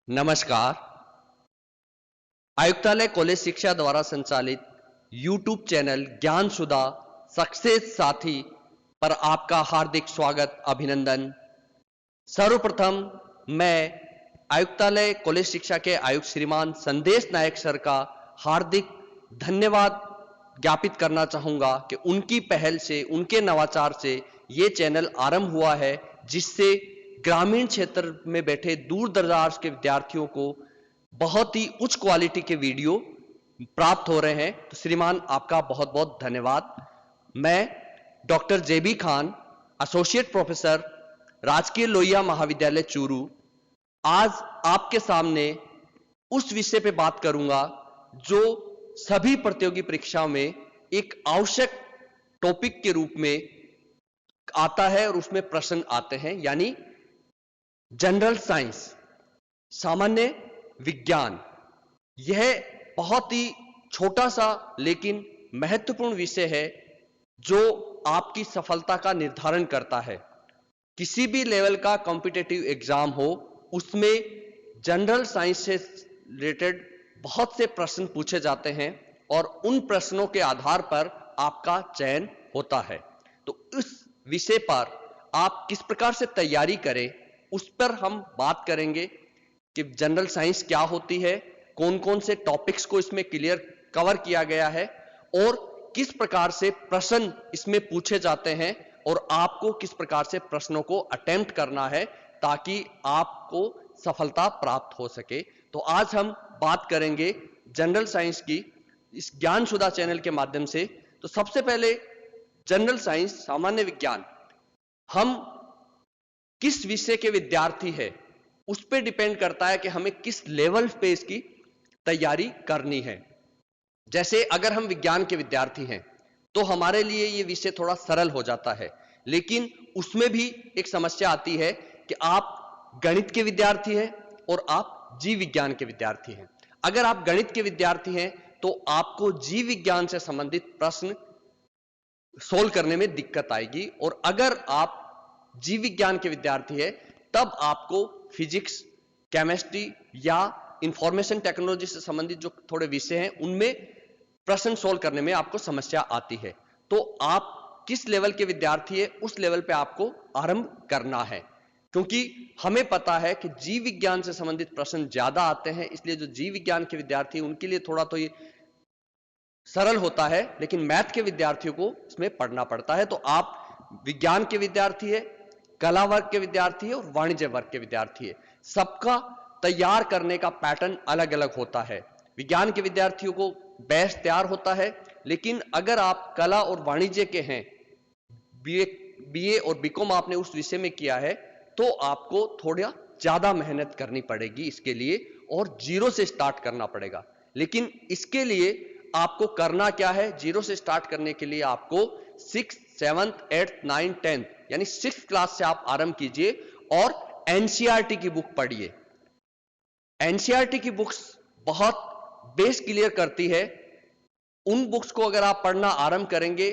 नमस्कार। आयुक्तालय कॉलेज शिक्षा द्वारा संचालित यूट्यूब चैनल ज्ञान सुधा सक्सेस साथी पर आपका हार्दिक स्वागत, अभिनंदन। सर्वप्रथम मैं आयुक्तालय कॉलेज शिक्षा के आयुक्त श्रीमान संदेश नायक सर का हार्दिक धन्यवाद ज्ञापित करना चाहूंगा कि उनकी पहल से, उनके नवाचार से ये चैनल आरंभ हुआ है, जिससे ग्रामीण क्षेत्र में बैठे दूर दराज के विद्यार्थियों को बहुत ही उच्च क्वालिटी के वीडियो प्राप्त हो रहे हैं। तो श्रीमान, आपका बहुत बहुत धन्यवाद। मैं डॉक्टर जेबी खान, एसोसिएट प्रोफेसर, राजकीय लोहिया महाविद्यालय चूरू, आज आपके सामने उस विषय पे बात करूंगा जो सभी प्रतियोगी परीक्षाओं में एक आवश्यक टॉपिक के रूप में आता है और उसमें प्रश्न आते हैं, यानी जनरल साइंस, सामान्य विज्ञान। यह बहुत ही छोटा सा लेकिन महत्वपूर्ण विषय है जो आपकी सफलता का निर्धारण करता है। किसी भी लेवल का कॉम्पिटिटिव एग्जाम हो, उसमें जनरल साइंस से रिलेटेड बहुत से प्रश्न पूछे जाते हैं और उन प्रश्नों के आधार पर आपका चयन होता है। तो इस विषय पर आप किस प्रकार से तैयारी करें, उस पर हम बात करेंगे कि जनरल साइंस क्या होती है, कौन कौन से टॉपिक्स को इसमें क्लियर कवर किया गया है और किस प्रकार से प्रश्न इसमें पूछे जाते हैं और आपको किस प्रकार से प्रश्नों को अटेम्प्ट करना है ताकि आपको सफलता प्राप्त हो सके। तो आज हम बात करेंगे जनरल साइंस की इस ज्ञान सुधा चैनल के माध्यम से। तो सबसे पहले जनरल साइंस, सामान्य विज्ञान, हम किस विषय के विद्यार्थी है उस पर डिपेंड करता है कि हमें किस लेवल पे इसकी तैयारी करनी है। जैसे अगर हम विज्ञान के विद्यार्थी हैं तो हमारे लिए यह विषय थोड़ा सरल हो जाता है, लेकिन उसमें भी एक समस्या आती है कि आप गणित के विद्यार्थी हैं और आप जीव विज्ञान के विद्यार्थी हैं। अगर आप गणित के विद्यार्थी हैं तो आपको जीव विज्ञान से संबंधित प्रश्न सोल्व करने में दिक्कत आएगी, और अगर आप जीव विज्ञान के विद्यार्थी है तब आपको फिजिक्स, केमिस्ट्री या इंफॉर्मेशन टेक्नोलॉजी से संबंधित जो थोड़े विषय हैं उनमें प्रश्न सोल्व करने में आपको समस्या आती है। तो आप किस लेवल के विद्यार्थी है उस लेवल पे आपको आरंभ करना है, क्योंकि हमें पता है कि जीव विज्ञान से संबंधित प्रश्न ज्यादा आते हैं, इसलिए जो जीव विज्ञान के विद्यार्थी हैं उनके लिए थोड़ा तो ये सरल होता है, लेकिन मैथ के विद्यार्थियों को इसमें पढ़ना पड़ता है। तो आप विज्ञान के विद्यार्थी है, कला वर्ग के विद्यार्थी है और वाणिज्य वर्ग के विद्यार्थी है, सबका तैयार करने का पैटर्न अलग अलग होता है। विज्ञान के विद्यार्थियों को बेस तैयार होता है, लेकिन अगर आप कला और वाणिज्य के हैं, बीए और बीकॉम आपने उस विषय में किया है, तो आपको थोड़ा ज्यादा मेहनत करनी पड़ेगी इसके लिए और जीरो से स्टार्ट करना पड़ेगा। लेकिन इसके लिए आपको करना क्या है, जीरो से स्टार्ट करने के लिए आपको 6th, 7th, 8th, 9th, 10th यानी 6th क्लास से आप आरंभ कीजिए और एनसीईआरटी की बुक पढ़िए। एनसीईआरटी की बुक्स बहुत बेस क्लियर करती है। उन बुक्स को अगर आप पढ़ना आरंभ करेंगे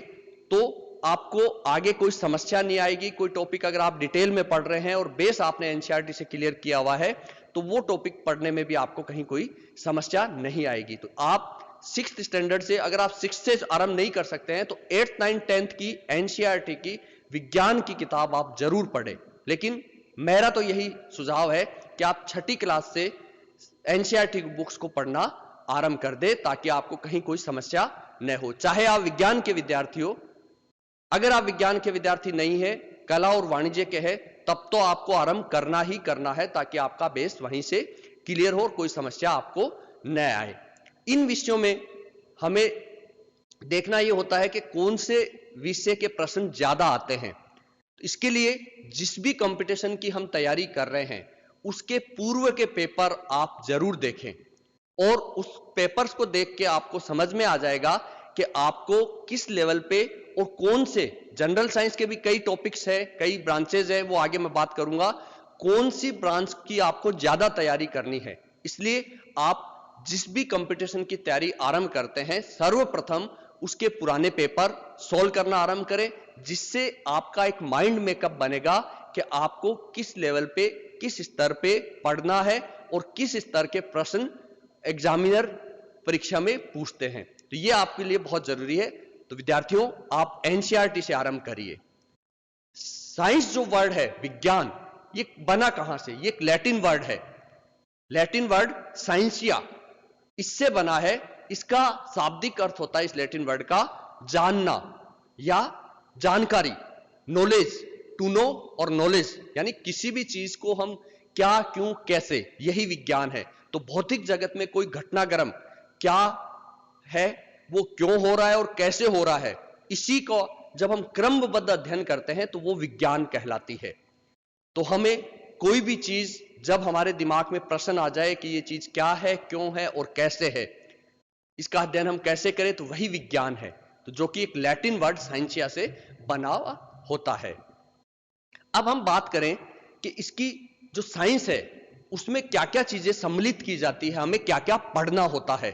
तो आपको आगे कोई समस्या नहीं आएगी। कोई टॉपिक अगर आप डिटेल में पढ़ रहे हैं और बेस आपने एनसीईआरटी से क्लियर किया हुआ है तो वो टॉपिक पढ़ने में भी आपको कहीं कोई समस्या नहीं आएगी। तो आप 6th स्टैंडर्ड से, अगर आप 6th से आरंभ नहीं कर सकते हैं तो 8th, 9th, 10th की एनसीईआरटी की विज्ञान की किताब आप जरूर पढ़ें। लेकिन मेरा तो यही सुझाव है कि आप 6ठी क्लास से एनसीईआरटी बुक्स को पढ़ना आरंभ कर दे ताकि आपको कहीं कोई समस्या न हो, चाहे आप विज्ञान के विद्यार्थी हो। अगर आप विज्ञान के विद्यार्थी नहीं है, कला और वाणिज्य के हैं, तब तो आपको आरंभ करना ही करना है ताकि आपका बेस वहीं से क्लियर हो और कोई समस्या आपको न आए। इन विषयों में हमें देखना यह होता है कि कौन से विषय के प्रश्न ज्यादा आते हैं। इसके लिए जिस भी कंपटीशन की हम तैयारी कर रहे हैं उसके पूर्व के पेपर आप जरूर देखें और उस पेपर्स को देख के आपको समझ में आ जाएगा कि आपको किस लेवल पे और कौन से जनरल साइंस के भी कई टॉपिक्स है, कई ब्रांचेज है, वो आगे मैं बात करूंगा, कौन सी ब्रांच की आपको ज्यादा तैयारी करनी है। इसलिए आप जिस भी कंपटीशन की तैयारी आरंभ करते हैं सर्वप्रथम उसके पुराने पेपर सॉल्व करना आरंभ करें, जिससे आपका एक माइंड मेकअप बनेगा कि आपको किस लेवल पे, किस स्तर पे पढ़ना है और किस स्तर के प्रश्न एग्जामिनर परीक्षा में पूछते हैं। तो ये आपके लिए बहुत जरूरी है। तो विद्यार्थियों, आप एनसीईआरटी से आरंभ करिए। साइंस जो वर्ड है, विज्ञान, ये बना कहां से? ये एक लैटिन वर्ड है, लैटिन वर्ड साइंसिया, इससे बना है। इसका शाब्दिक अर्थ होता है इस लैटिन वर्ड का जानना या जानकारी, नॉलेज, टू नो और नॉलेज, यानी किसी भी चीज को हम क्या, क्यों, कैसे, यही विज्ञान है। तो भौतिक जगत में कोई घटनाक्रम क्या है, वो क्यों हो रहा है और कैसे हो रहा है, इसी को जब हम क्रमबद्ध अध्ययन करते हैं तो वो विज्ञान कहलाती है। तो हमें कोई भी चीज जब हमारे दिमाग में प्रश्न आ जाए कि ये चीज क्या है, क्यों है और कैसे है, इसका अध्ययन हम कैसे करें, तो वही विज्ञान है। तो जो कि एक लैटिन वर्ड साइंसिया से बना होता है। अब हम बात करें कि इसकी जो साइंस है उसमें क्या क्या चीजें सम्मिलित की जाती है, हमें क्या क्या पढ़ना होता है।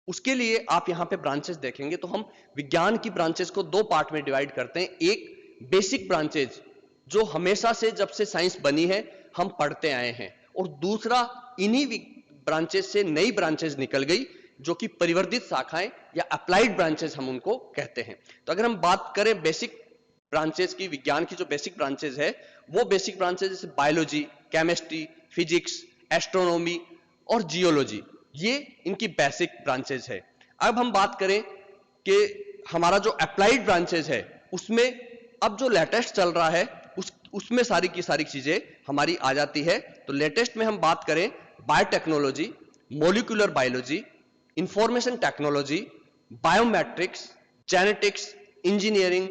उसके लिए आप यहां पे ब्रांचेस देखेंगे तो हम विज्ञान की ब्रांचेस को दो पार्ट में डिवाइड करते हैं। एक बेसिक ब्रांचेस जो हमेशा से जब से साइंस बनी है हम पढ़ते आए हैं, और दूसरा इन्हीं ब्रांचेस से नई ब्रांचेस निकल गई जो कि परिवर्तित शाखाएं या अप्लाइड ब्रांचेस हम उनको कहते हैं। तो अगर हम बात करें बेसिक ब्रांचेस की, विज्ञान की जो बेसिक ब्रांचेस है, वो बेसिक ब्रांचेस जैसे बायोलॉजी, केमिस्ट्री, फिजिक्स, एस्ट्रोनॉमी और जियोलॉजी, ये इनकी बेसिक ब्रांचेस है। अब हम बात करें कि हमारा जो अप्लाइड ब्रांचेस है उसमें अब जो लेटेस्ट चल रहा है उसमें सारी की सारी चीजें हमारी आ जाती है। तो लेटेस्ट में हम बात करें biotechnology, molecular biology, information technology, biometrics, genetics, engineering,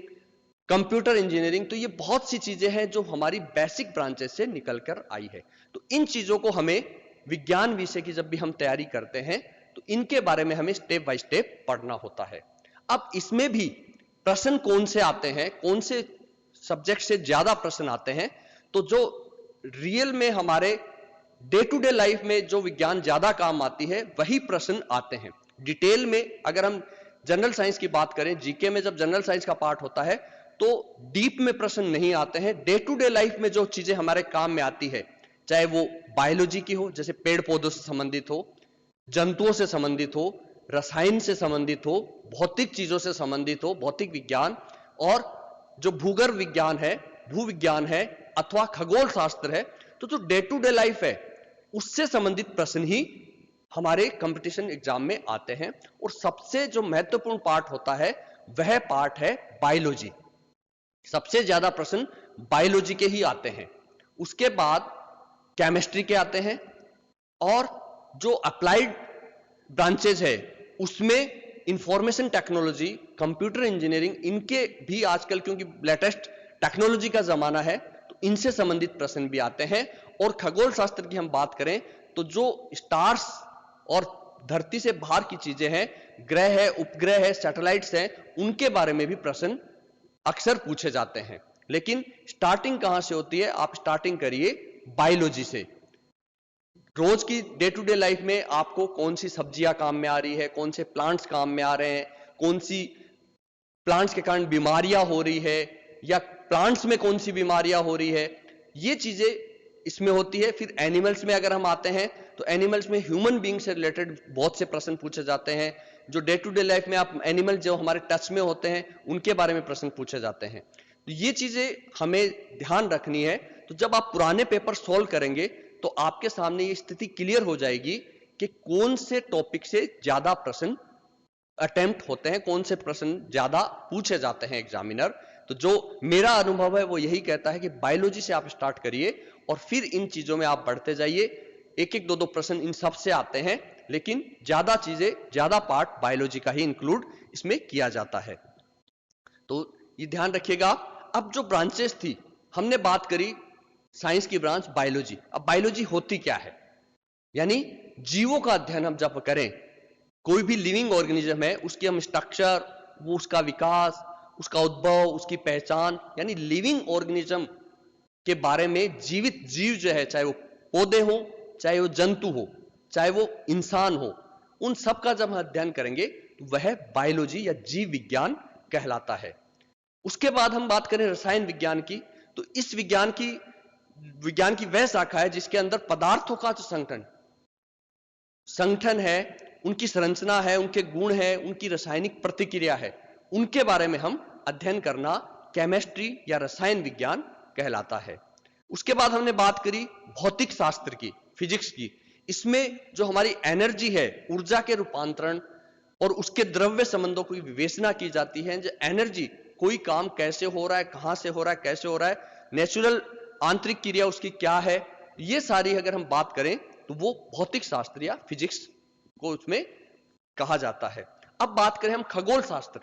computer engineering, तो ये बहुत सी चीजें हैं जो हमारी बेसिक ब्रांचेस से निकलकर आई है। तो इन चीजों को हमें विज्ञान विषय की जब भी हम तैयारी करते हैं तो इनके बारे में हमें स्टेप बाय स्टेप पढ़ना होता है। अब इसमें भी प्रश्न कौन से आते हैं, कौन से सब्जेक्ट से ज्यादा प्रश्न आते हैं, तो जो रियल में हमारे डे टू डे लाइफ में जो विज्ञान ज्यादा काम आती है वही प्रश्न आते हैं। डिटेल में अगर हम जनरल साइंस की बात करें, जीके में जब जनरल साइंस का पार्ट होता है तो डीप में प्रश्न नहीं आते हैं। डे टू डे लाइफ में जो चीजें हमारे काम में आती है, चाहे वो बायोलॉजी की हो, जैसे पेड़ पौधों से संबंधित हो, जंतुओं से संबंधित हो, रसायन से संबंधित हो, भौतिक चीजों से संबंधित हो, भौतिक विज्ञान, और जो भूगर्भ विज्ञान है, भू विज्ञान है, अथवा खगोल शास्त्र है, तो जो डे टू डे लाइफ है उससे संबंधित प्रश्न ही हमारे कंपटीशन एग्जाम में आते हैं। और सबसे जो महत्वपूर्ण पार्ट होता है वह पार्ट है बायोलॉजी। सबसे ज्यादा प्रश्न बायोलॉजी के ही आते हैं, उसके बाद केमिस्ट्री के आते हैं, और जो अप्लाइड ब्रांचेज है उसमें इंफॉर्मेशन टेक्नोलॉजी, कंप्यूटर इंजीनियरिंग, इनके भी आजकल क्योंकि लेटेस्ट टेक्नोलॉजी का जमाना है तो इनसे संबंधित प्रश्न भी आते हैं। और खगोल शास्त्र की हम बात करें तो जो स्टार्स और धरती से बाहर की चीजें हैं, ग्रह है, उपग्रह है, सैटेलाइट्स हैं, उनके बारे में भी प्रश्न अक्सर पूछे जाते हैं। लेकिन स्टार्टिंग कहां से होती है? आप स्टार्टिंग करिए बायोलॉजी से। रोज की डे टू डे लाइफ में आपको कौन सी सब्जियां काम में आ रही है, कौन से प्लांट्स काम में आ रहे हैं, कौन सी प्लांट्स के कारण बीमारियां हो रही है, या प्लांट्स में कौन सी बीमारियां हो रही है, ये चीजें इसमें होती है। फिर एनिमल्स में अगर हम आते हैं तो एनिमल्स में ह्यूमन बीइंग से रिलेटेड बहुत से प्रश्न पूछे जाते हैं। जो डे टू डे लाइफ में आप एनिमल जो हमारे टच में होते हैं उनके बारे में प्रश्न पूछे जाते हैं। तो ये चीजें हमें ध्यान रखनी है। तो जब आप पुराने पेपर सोल्व करेंगे तो आपके सामने ये स्थिति क्लियर हो जाएगी कि कौन से टॉपिक से ज्यादा प्रश्न अटेम्प्ट होते हैं, कौन से प्रश्न ज्यादा पूछे जाते हैं एग्जामिनर। तो जो मेरा अनुभव है वो यही कहता है कि बायोलॉजी से आप स्टार्ट करिए और फिर इन चीजों में आप बढ़ते जाइए। एक एक दो दो प्रश्न इन सब से आते हैं, लेकिन ज्यादा चीजें, ज्यादा पार्ट बायोलॉजी का ही इंक्लूड इसमें किया जाता है। तो ये ध्यान रखिएगा। अब जो ब्रांचेस थी, हमने बात करी साइंस की ब्रांच बायोलॉजी। अब बायोलॉजी होती क्या है, यानी जीवों का अध्ययन हम जब करें, कोई भी लिविंग ऑर्गेनिज्म है उसकी हम स्ट्रक्चर, वो उसका विकास, उसका उद्भव, उसकी पहचान, यानी लिविंग ऑर्गेनिज्म के बारे में, जीवित जीव जो है, चाहे वो पौधे हो, चाहे वो जंतु हो, चाहे वो इंसान हो, उन सब का जब हम अध्ययन करेंगे तो वह बायोलॉजी या जीव विज्ञान कहलाता है। उसके बाद हम बात करें रसायन विज्ञान की, तो इस विज्ञान की विज्ञान की वह शाखा है जिसके अंदर पदार्थों का जो संगठन है, उनकी संरचना है, उनके गुण है, उनकी रासायनिक प्रतिक्रिया है, उनके बारे में हम अध्ययन करना केमिस्ट्री या रसायन विज्ञान कहलाता है। उसके बाद हमने बात करी भौतिक शास्त्र की, फिजिक्स की। इसमें जो हमारी एनर्जी है, ऊर्जा के रूपांतरण और उसके द्रव्य संबंधों की विवेचना की जाती है। जो एनर्जी, कोई काम कैसे हो रहा है, कहां से हो रहा है, कैसे हो रहा है, नेचुरल आंतरिक क्रिया उसकी क्या है, ये सारी अगर हम बात करें तो वो भौतिक शास्त्र या फिजिक्स को उसमें कहा जाता है। अब बात करें हम खगोल शास्त्र,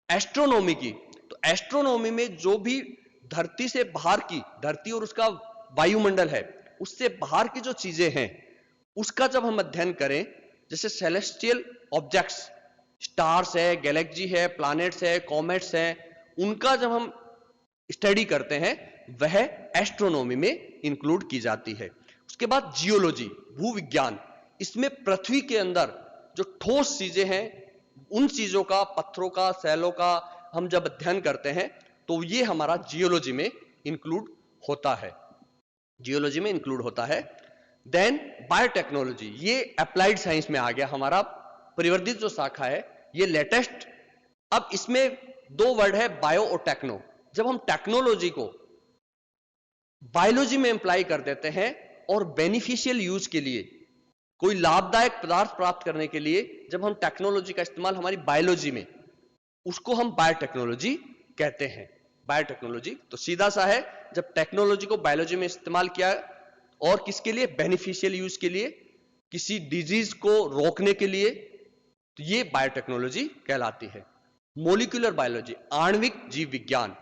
एस्ट्रोनॉमी की, तो एस्ट्रोनॉमी में जो भी धरती से बाहर की, धरती और उसका वायुमंडल है, उससे बाहर की जो चीजें हैं, उसका जब हम अध्ययन करें, जैसे सेलेस्टियल ऑब्जेक्ट्स, स्टार्स है, गैलेक्सी है, प्लैनेट्स है, कॉमेट्स है, उनका जब हम स्टडी करते हैं, वह एस्ट्रोनॉमी में इंक्लूड की जाती है। उसके बाद जियोलॉजी, भूविज्ञान, इसमें पृथ्वी के अंदर जो ठोस चीजें हैं, उन चीजों का, पत्थरों का, सैलों का हम जब अध्ययन करते हैं तो ये हमारा जियोलॉजी में इंक्लूड होता है, जियोलॉजी में इंक्लूड होता है। देन बायोटेक्नोलॉजी, ये अप्लाइड साइंस में आ गया, हमारा परिवर्तित जो शाखा है, ये लेटेस्ट। अब इसमें दो वर्ड है, बायो और टेक्नो। जब हम टेक्नोलॉजी को बायोलॉजी में अप्लाई कर देते हैं और बेनिफिशियल यूज के लिए, कोई लाभदायक पदार्थ प्राप्त करने के लिए जब हम टेक्नोलॉजी का इस्तेमाल हमारी बायोलॉजी में, उसको हम बायोटेक्नोलॉजी कहते हैं। बायोटेक्नोलॉजी तो सीधा सा है, जब टेक्नोलॉजी को बायोलॉजी में इस्तेमाल किया और किसके लिए, बेनिफिशियल यूज के लिए, किसी डिजीज को रोकने के लिए, तो ये बायोटेक्नोलॉजी कहलाती है। मोलिकुलर बायोलॉजी, आणविक जीव विज्ञान,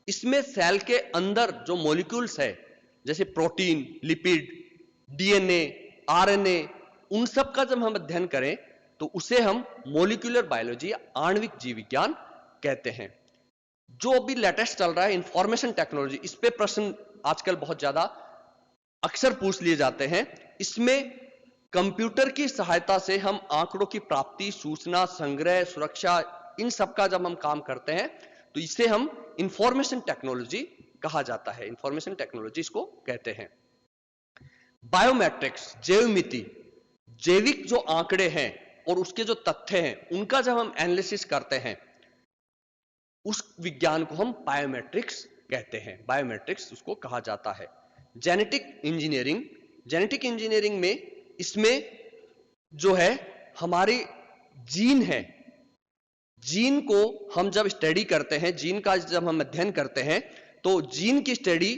इसमें सेल के अंदर जो मॉलिक्यूल्स है, जैसे प्रोटीन, लिपिड, डीएनए, आरएनए, उन सब का जब हम अध्ययन करें तो उसे हम मोलिकुलर बायोलॉजी या आणविक जीव विज्ञान कहते हैं। जो अभी लेटेस्ट चल रहा है इंफॉर्मेशन टेक्नोलॉजी, इस पे प्रश्न आजकल बहुत ज्यादा अक्सर पूछ लिए जाते हैं। इसमें कंप्यूटर की सहायता से हम आंकड़ों की प्राप्ति, सूचना संग्रह, सुरक्षा, इन सब का जब हम काम करते हैं तो इसे हम इंफॉर्मेशन टेक्नोलॉजी कहा जाता है, इंफॉर्मेशन टेक्नोलॉजी इसको कहते हैं। बायोमेट्रिक्स, जैव मिति, जैविक जो आंकड़े हैं और उसके जो तथ्य हैं, उनका जब हम एनालिसिस करते हैं, उस विज्ञान को हम बायोमेट्रिक्स कहते हैं, बायोमेट्रिक्स उसको कहा जाता है। जेनेटिक इंजीनियरिंग, जेनेटिक इंजीनियरिंग में इसमें जो है हमारे जीन है, जीन को हम जब स्टडी करते हैं, जीन का जब हम अध्ययन करते हैं, तो जीन की स्टडी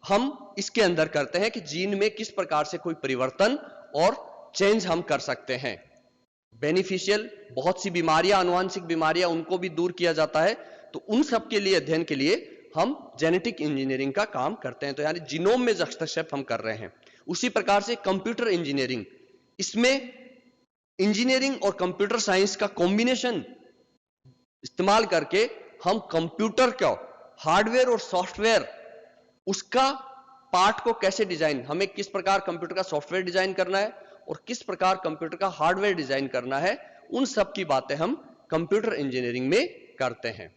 हम इसके अंदर करते हैं कि जीन में किस प्रकार से कोई परिवर्तन और चेंज हम कर सकते हैं। बेनिफिशियल, बहुत सी बीमारियां, आनुवांशिक बीमारियां, उनको भी दूर किया जाता है। तो उन सब के लिए अध्ययन के लिए हम जेनेटिक इंजीनियरिंग का काम करते हैं, तो यानी जीनोम में हस्तक्षेप हम कर रहे हैं। उसी प्रकार से कंप्यूटर इंजीनियरिंग, इसमें इंजीनियरिंग और कंप्यूटर साइंस का कॉम्बिनेशन इस्तेमाल करके हम कंप्यूटर को, हार्डवेयर और सॉफ्टवेयर, उसका पार्ट को कैसे डिजाइन, हमें किस प्रकार कंप्यूटर का सॉफ्टवेयर डिजाइन करना है और किस प्रकार कंप्यूटर का हार्डवेयर डिजाइन करना है, उन सब की बातें हम कंप्यूटर इंजीनियरिंग में करते हैं।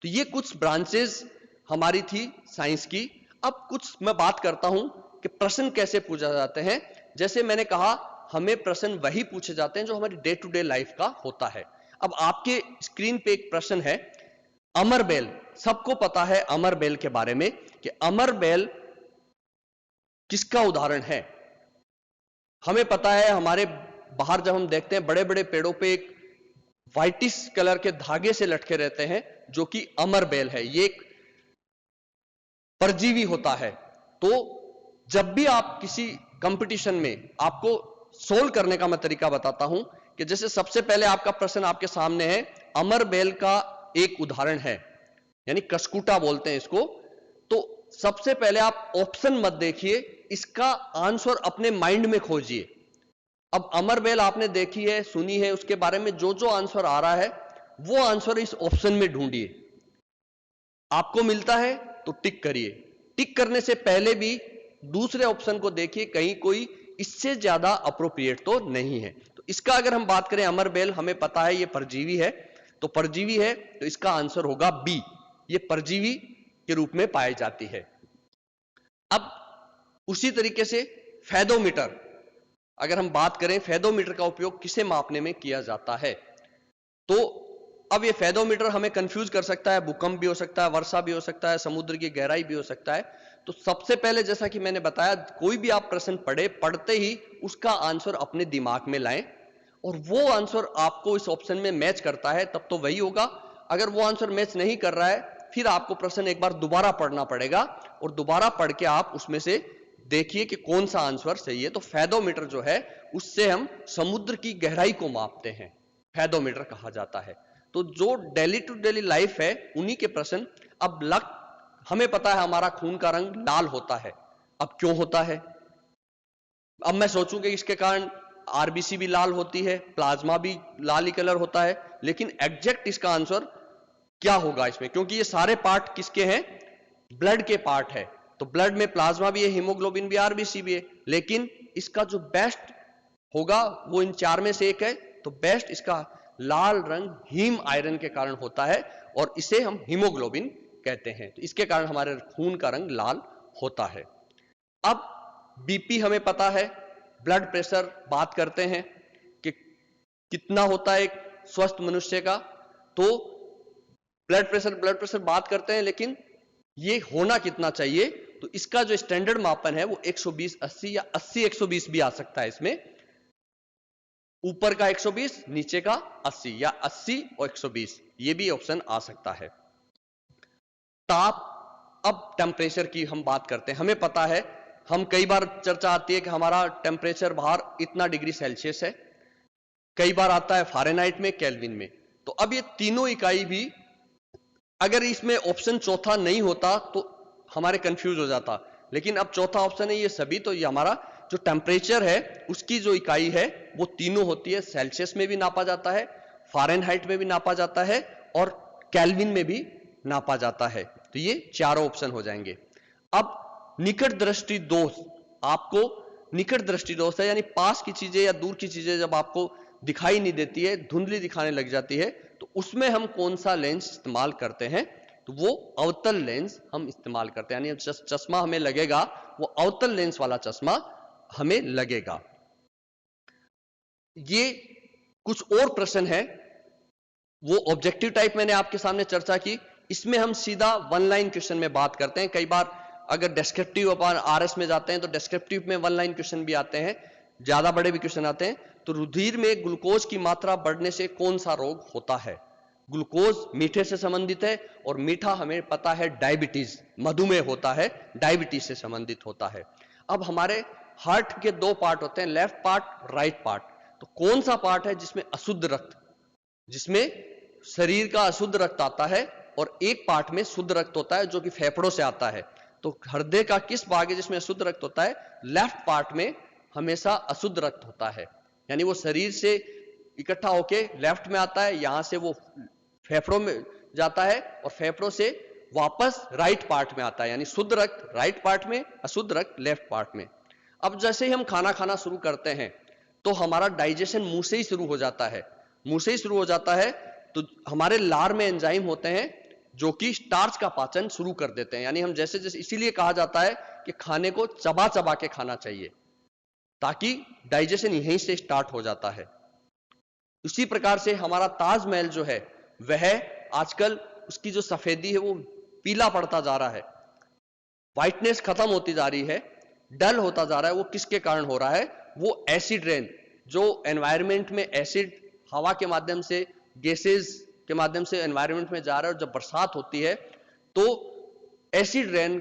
तो ये कुछ ब्रांचेस हमारी थी साइंस की। अब कुछ मैं बात करता हूं कि प्रश्न कैसे पूछा जाते हैं। जैसे मैंने कहा, हमें प्रश्न वही पूछे जाते हैं जो हमारी डे टू डे लाइफ का होता है। अब आपके स्क्रीन पे एक प्रश्न है, अमर बेल, सबको पता है अमर बेल के बारे में कि अमर बेल किसका उदाहरण है। हमें पता है, हमारे बाहर जब हम देखते हैं बड़े बड़े पेड़ों पे एक व्हाइटिश कलर के धागे से लटके रहते हैं, जो कि अमर बेल है, ये एक परजीवी होता है। तो जब भी आप किसी कंपटीशन में, आपको सोल्व करने का मैं तरीका बताता हूं कि जैसे सबसे पहले आपका प्रश्न आपके सामने है, अमर बेल का एक उदाहरण है, यानी कसकुटा बोलते हैं इसको। तो सबसे पहले आप ऑप्शन मत देखिए, इसका आंसर अपने माइंड में खोजिए। अब अमर बेल आपने देखी है, सुनी है, उसके बारे में जो जो आंसर आ रहा है वो आंसर इस ऑप्शन में ढूंढिए। आपको मिलता है तो टिक करिए। टिक करने से पहले भी दूसरे ऑप्शन को देखिए, कहीं कोई इससे ज्यादा अप्रोप्रिएट तो नहीं है। तो इसका अगर हम बात करें, अमर बेल हमें पता है ये परजीवी है, तो परजीवी है तो इसका आंसर होगा बी, ये परजीवी के रूप में पाई जाती है। अब उसी तरीके से फेदोमीटर, अगर हम बात करें फेदोमीटर का उपयोग किसे मापने में किया जाता है, तो अब ये फेदोमीटर हमें कंफ्यूज कर सकता है, भूकंप भी हो सकता है, वर्षा भी हो सकता है, समुद्र की गहराई भी हो सकता है। तो सबसे पहले जैसा कि मैंने बताया, कोई भी आप प्रश्न पढ़ते ही उसका आंसर अपने दिमाग में लाएं और वो आंसर आपको इस ऑप्शन में मैच करता है तब तो वही होगा। अगर वो आंसर मैच नहीं कर रहा है, फिर आपको प्रश्न एक बार दोबारा पढ़ना पड़ेगा और दोबारा पढ़ के आप उसमें से देखिए कि कौन सा आंसर सही है। तो फेदोमीटर जो है उससे हम समुद्र की गहराई को मापते हैं, फेदोमीटर कहा जाता है। तो जो डेली टू डेली लाइफ है उन्हीं के प्रश्न। अब हमें पता है हमारा खून का रंग लाल होता है, अब क्यों होता है? अब मैं सोचूं कि इसके कारण आरबीसी भी लाल होती है, प्लाज्मा भी लाल ही कलर होता है, लेकिन एग्जैक्ट इसका आंसर क्या होगा इसमें, क्योंकि ये सारे पार्ट किसके हैं? ब्लड के पार्ट है। तो ब्लड में प्लाज्मा भी है, हीमोग्लोबिन भी, आरबीसी भी है, लेकिन इसका जो बेस्ट होगा वो इन चार में से एक है। तो बेस्ट इसका लाल रंग हीम आयरन के कारण होता है और इसे हम हीमोग्लोबिन कहते हैं। तो इसके कारण हमारे खून का रंग लाल होता है। अब बीपी हमें पता है, ब्लड प्रेशर बात करते हैं कि कितना होता है एक स्वस्थ मनुष्य का। तो ब्लड प्रेशर बात करते हैं, लेकिन ये होना कितना चाहिए? तो इसका जो स्टैंडर्ड मापन है वो 120/80 या 80/120 भी आ सकता है इसमें। ऊपर का 120, नीचे का 80 या 80 और 120, ये भी ऑप्शन आ सकता है। ताप, अब टेम्परेचर की हम बात करते हैं। हमें पता है, हम कई बार चर्चा आती है कि हमारा टेम्परेचर बाहर इतना डिग्री सेल्सियस है, कई बार आता है फ़ारेनहाइट में, केल्विन में। तो अब ये तीनों इकाई भी, अगर इसमें ऑप्शन चौथा नहीं होता तो हमारे कंफ्यूज हो जाता, लेकिन अब चौथा ऑप्शन है ये सभी। तो ये हमारा जो टेम्परेचर है उसकी जो इकाई है वो तीनों होती है। सेल्सियस में भी नापा जाता है, फ़ारेनहाइट में भी नापा जाता है और केल्विन में भी नापा जाता है। तो ये चारों ऑप्शन हो जाएंगे। अब निकट दृष्टि दोष, आपको निकट दृष्टि दोष है, यानी पास की चीजें या दूर की चीजें जब आपको दिखाई नहीं देती है, धुंधली दिखाने लग जाती है, तो उसमें हम कौन सा लेंस इस्तेमाल करते हैं? तो वो अवतल लेंस हम इस्तेमाल करते हैं, यानी चश्मा हमें लगेगा वो अवतल लेंस वाला चश्मा हमें लगेगा। ये कुछ और प्रश्न है, वो ऑब्जेक्टिव टाइप मैंने आपके सामने चर्चा की। इसमें हम सीधा वन लाइन क्वेश्चन में बात करते हैं। कई बार अगर डिस्क्रिप्टिव अपन आरएस में जाते हैं तो डिस्क्रिप्टिव में वन लाइन क्वेश्चन भी आते हैं, ज्यादा बड़े भी क्वेश्चन आते हैं। तो रुधिर में ग्लूकोज की मात्रा बढ़ने से कौन सा रोग होता है? ग्लूकोज मीठे से संबंधित है और मीठा हमें पता है डायबिटीज, मधुमेह होता है, डायबिटीज से संबंधित होता है। अब हमारे हार्ट के दो पार्ट होते हैं, लेफ्ट पार्ट, राइट पार्ट। तो कौन सा पार्ट है जिसमें अशुद्ध रक्त, जिसमें शरीर का अशुद्ध रक्त आता है, और एक पार्ट में शुद्ध रक्त होता है जो कि फेफड़ों से आता है? तो हृदय का किस भाग है जिसमें अशुद्ध रक्त होता है? लेफ्ट पार्ट में हमेशा अशुद्ध रक्त होता है, यानी वो शरीर से इकट्ठा होके लेफ्ट में आता है, यहां से वो फेफड़ों में जाता है और फेफड़ों से वापस राइट पार्ट में आता है, यानी शुद्ध रक्त राइट पार्ट में, अशुद्ध रक्त लेफ्ट पार्ट में। अब जैसे ही हम खाना खाना शुरू करते हैं तो हमारा डाइजेशन मुंह से ही शुरू हो जाता है, मुंह से ही शुरू हो जाता है। तो हमारे लार में एंजाइम होते हैं जो कि स्टार्च का पाचन शुरू कर देते हैं, यानी हम जैसे जैसे, इसीलिए कहा जाता है कि खाने को चबा चबा के खाना चाहिए ताकि डाइजेशन यहीं से स्टार्ट हो जाता है। इसी प्रकार से हमारा ताजमहल जो है वह आजकल उसकी जो सफेदी है वो पीला पड़ता जा रहा है, व्हाइटनेस खत्म होती जा रही है, डल होता जा रहा है। वो किसके कारण हो रहा है? वो एसिड रेन, जो एनवायरमेंट में एसिड हवा के माध्यम से, गैसेस के माध्यम से एनवायरमेंट में जा रहा है, और जब बरसात होती है तो एसिड रेन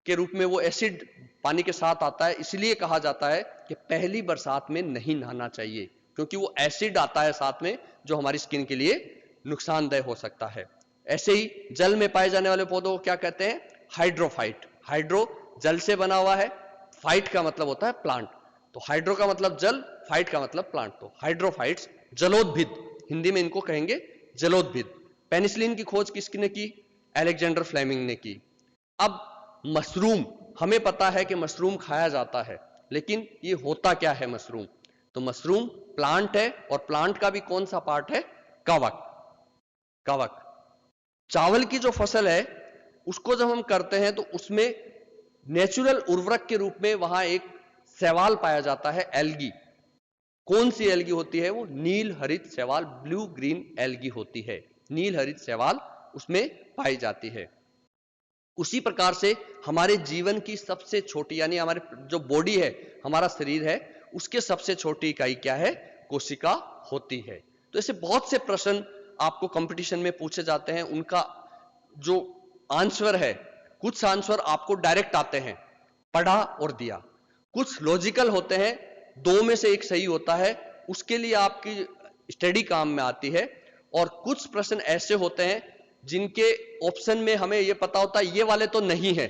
के रूप में वो एसिड पानी के साथ आता है। इसलिए कहा जाता है कि पहली बरसात में नहीं नहाना चाहिए, क्योंकि वो एसिड आता है साथ में जो हमारी स्किन के लिए नुकसानदेह हो सकता है। ऐसे ही जल में पाए जाने वाले पौधों को क्या कहते हैं? हाइड्रोफाइट। हाइड्रो जल से बना हुआ है, फाइट का मतलब होता है प्लांट। तो हाइड्रो का मतलब जल, फाइट का मतलब प्लांट। तो हाइड्रोफाइट्स जलोद्भिद, हिंदी में इनको कहेंगे जलोद्भिद। पेनिसिलिन की खोज किसने की? अलेक्जेंडर फ्लेमिंग ने की। अब मशरूम, हमें पता है कि मशरूम खाया जाता है, लेकिन ये होता क्या है मशरूम? तो मशरूम प्लांट है, और प्लांट का भी कौन सा पार्ट है? कवक। कवक। चावल की जो फसल है उसको जब हम करते हैं तो उसमें नेचुरल उर्वरक के रूप में वहां एक शैवाल पाया जाता है, एल्गी। कौन सी एल्गी होती है वो? नील हरित शैवाल, ब्लू ग्रीन एल्गी होती है, नील हरित शैवाल उसमें पाई जाती है। उसी प्रकार से हमारे जीवन की सबसे छोटी, यानी हमारे जो बॉडी है, हमारा शरीर है, उसके सबसे छोटी इकाई क्या है? कोशिका होती है। तो ऐसे बहुत से प्रश्न आपको कंपटीशन में पूछे जाते हैं, उनका जो आंसर है, कुछ आंसर आपको डायरेक्ट आते हैं, पढ़ा और दिया, कुछ लॉजिकल होते हैं, दो में से एक सही होता है, उसके लिए आपकी स्टडी काम में आती है, और कुछ प्रश्न ऐसे होते हैं जिनके ऑप्शन में हमें यह पता होता है ये वाले तो नहीं है।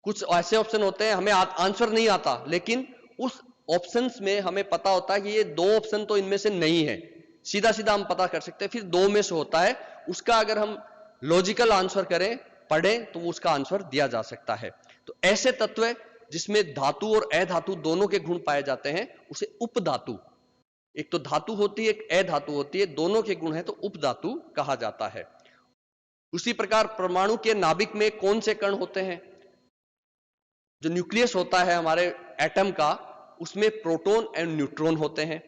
कुछ ऐसे ऑप्शन होते हैं हमें आंसर नहीं आता, लेकिन उस ऑप्शंस में हमें पता होता है कि ये दो ऑप्शन तो इनमें से नहीं है, सीधा सीधा हम पता कर सकते हैं, फिर दो में से होता है, उसका अगर हम लॉजिकल आंसर करें, पढ़ें, तो उसका आंसर दिया जा सकता है। तो ऐसे तत्व जिसमें धातु और अधातु दोनों के गुण पाए जाते हैं, उसे उपधातु, एक तो धातु होती है, एक अधातु होती है, दोनों के गुण है तो उपधातु कहा जाता है। उसी प्रकार परमाणु के नाभिक में कौन से कण होते हैं? जो न्यूक्लियस होता है हमारे एटम का, उसमें प्रोटॉन एंड न्यूट्रॉन होते हैं।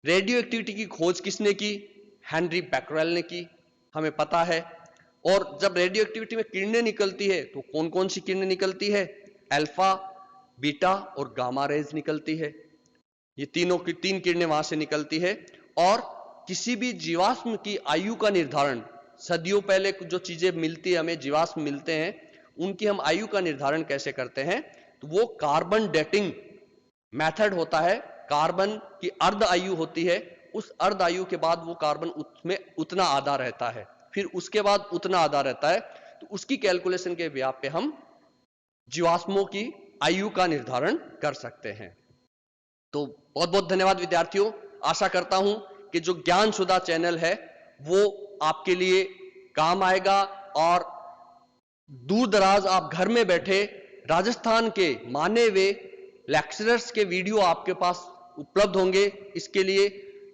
रेडियो एक्टिविटी की खोज किसने की? हेनरी बैक्यूरेल ने की, हमें पता है। और जब रेडियो एक्टिविटी में किरणें निकलती है तो कौन कौन सी किरणें निकलती है? अल्फा, बीटा और गामा रेज निकलती है। ये तीनों की तीन किरणें वहां से निकलती है। और किसी भी जीवाश्म की आयु का निर्धारण, सदियों पहले जो चीजें मिलती है हमें, जीवाश्म मिलते हैं, उनकी हम आयु का निर्धारण कैसे करते हैं? तो वो कार्बन डेटिंग मेथड होता है। कार्बन की अर्ध आयु होती है, उस अर्ध आयु के बाद वो कार्बन उसमें उतना आधा रहता है, फिर उसके बाद उतना आधा रहता है, तो उसकी कैलकुलेशन के व्याप पे हम जीवाश्मों की आयु का निर्धारण कर सकते हैं। तो बहुत बहुत धन्यवाद विद्यार्थियों। आशा करता हूं कि जो ज्ञान सुधा चैनल है वो आपके लिए काम आएगा, और दूर दराज आप घर में बैठे राजस्थान के माने हुए लेक्चरर्स के वीडियो आपके पास उपलब्ध होंगे। इसके लिए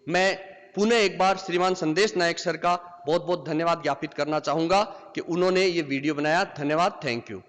मैं पुनः एक बार श्रीमान संदेश नायक सर का बहुत बहुत धन्यवाद ज्ञापित करना चाहूंगा कि उन्होंने ये वीडियो बनाया। धन्यवाद, थैंक यू।